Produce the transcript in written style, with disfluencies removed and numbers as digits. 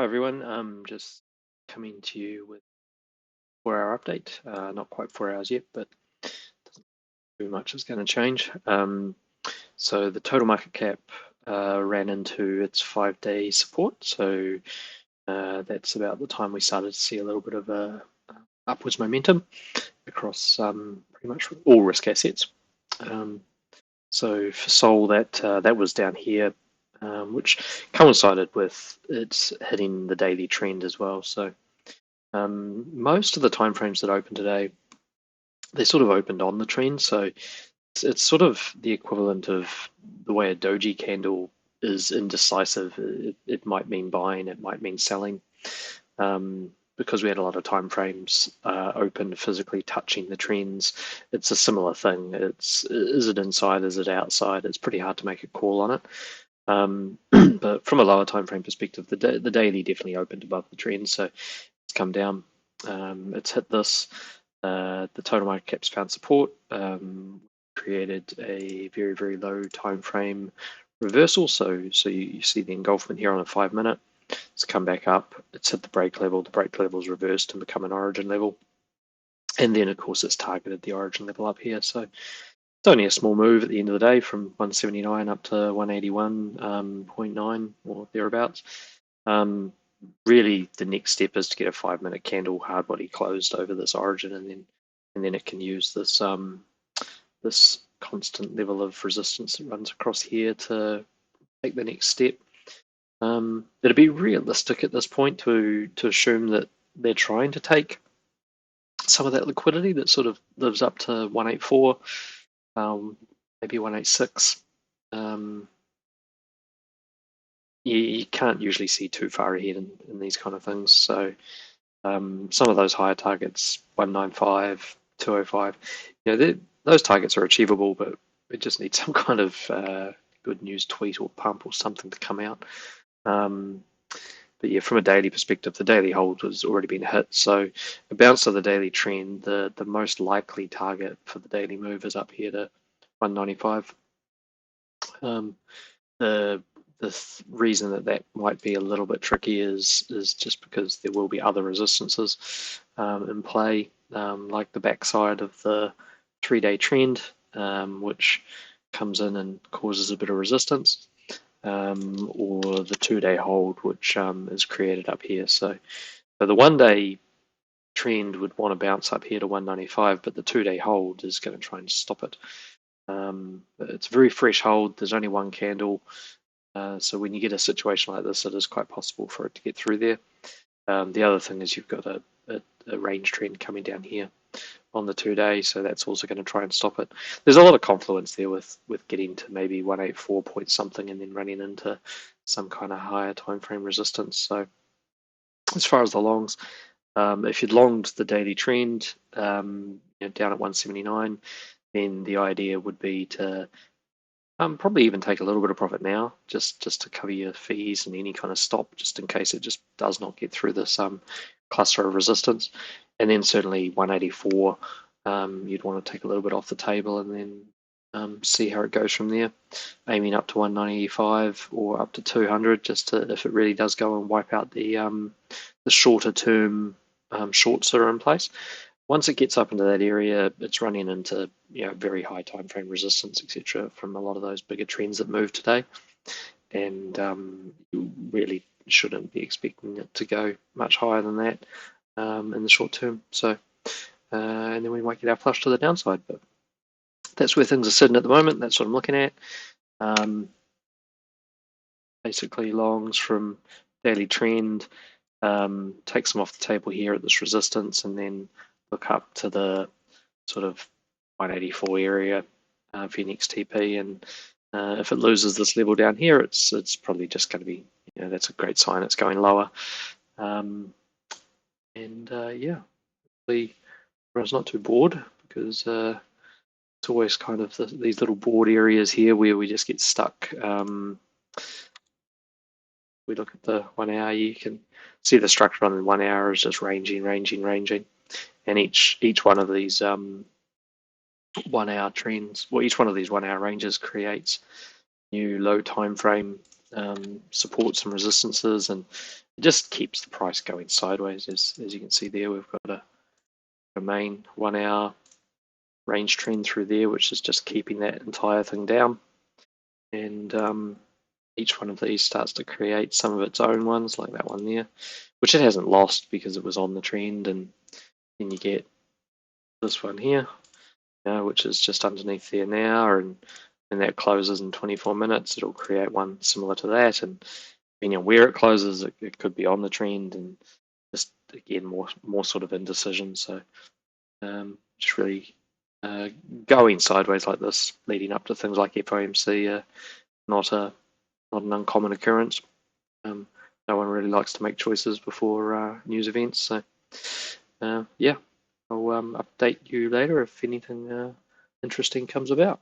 Hi everyone, just coming to you with 4 hour update. Not quite 4 hours yet, but doesn't too much is going to change. So the total market cap ran into its 5 day support. So that's about the time we started to see a little bit of a upwards momentum across pretty much all risk assets. So for Sol, that was down here, which coincided with its hitting the daily trend as well. So most of the timeframes that opened today, they sort of opened on the trend. So it's sort of the equivalent of the way a doji candle is indecisive. It might mean buying, it might mean selling. Because we had a lot of time frames open physically touching the trends, it's a similar thing. Is it inside? Is it outside? It's pretty hard to make a call on it. But from a lower time frame perspective, the daily definitely opened above the trend, so it's come down. It's hit this. The total market cap's found support. Created a very, very low time frame reversal. So you see the engulfment here on a 5 minute. It's come back up. It's hit the break level. The break level's reversed and become an origin level. And then, of course, it's targeted the origin level up here. So it's only a small move at the end of the day from 179 up to 181.9 or thereabouts. Really, the next step is to get a 5 minute candle hard body closed over this origin, and then it can use this this constant level of resistance that runs across here to take the next step. It'd be realistic at this point to assume that they're trying to take some of that liquidity that sort of lives up to 184, maybe 186. You can't usually see too far ahead in these kind of things. So some of those higher targets, 195, 205, those targets are achievable, but we just need some kind of good news tweet or pump or something to come out. But yeah, from a daily perspective, the daily hold has already been hit. So a bounce of the daily trend, the most likely target for the daily move is up here to 195. The reason that might be a little bit tricky is just because there will be other resistances in play, like the backside of the 3 day trend, which comes in and causes a bit of resistance, or the 2 day hold, which is created up here. So the 1 day trend would want to bounce up here to 195, but the 2 day hold is going to try and stop it. It's a very fresh hold. There's only one candle. So when you get a situation like this, it is quite possible for it to get through there. The other thing is you've got a range trend coming down here on the 2 day, so that's also going to try and stop it. There's a lot of confluence there with getting to maybe 184 point something and then running into some kind of higher time frame resistance. So as far as the longs, if you'd longed the daily trend down at 179, then the idea would be to probably even take a little bit of profit now, just to cover your fees and any kind of stop, just in case it just does not get through this cluster of resistance. And then certainly 184, you'd want to take a little bit off the table and then see how it goes from there, aiming up to 195 or up to 200, just to, if it really does go and wipe out the shorter term shorts that are in place. Once it gets up into that area, it's running into very high time frame resistance, etc., from a lot of those bigger trends that moved today, and you really shouldn't be expecting it to go much higher than that in the short term. So, and then we might get our flush to the downside, but that's where things are sitting at the moment. That's what I'm looking at. Basically, longs from daily trend, take some off the table here at this resistance, and then look up to the sort of 184 area for your next TP, and if it loses this level down here, it's probably just going to be, that's a great sign it's going lower. Yeah, hopefully everyone's not too bored, because it's always kind of these little board areas here where we just get stuck. We look at the 1 hour, you can see the structure on the 1 hour is just ranging, and each one of these 1 hour trends, well, each one of these 1 hour ranges creates new low time frame supports and resistances, and it just keeps the price going sideways. As you can see there, we've got a main 1 hour range trend through there, which is just keeping that entire thing down. And each one of these starts to create some of its own ones, like that one there, which it hasn't lost because it was on the trend. And then you get this one here, which is just underneath there now, and when that closes in 24 minutes, it'll create one similar to that. And depending on where it closes, it could be on the trend, and just again more sort of indecision. So just really going sideways like this, leading up to things like FOMC, not an uncommon occurrence. No one really likes to make choices before news events. So yeah, I'll update you later if anything interesting comes about.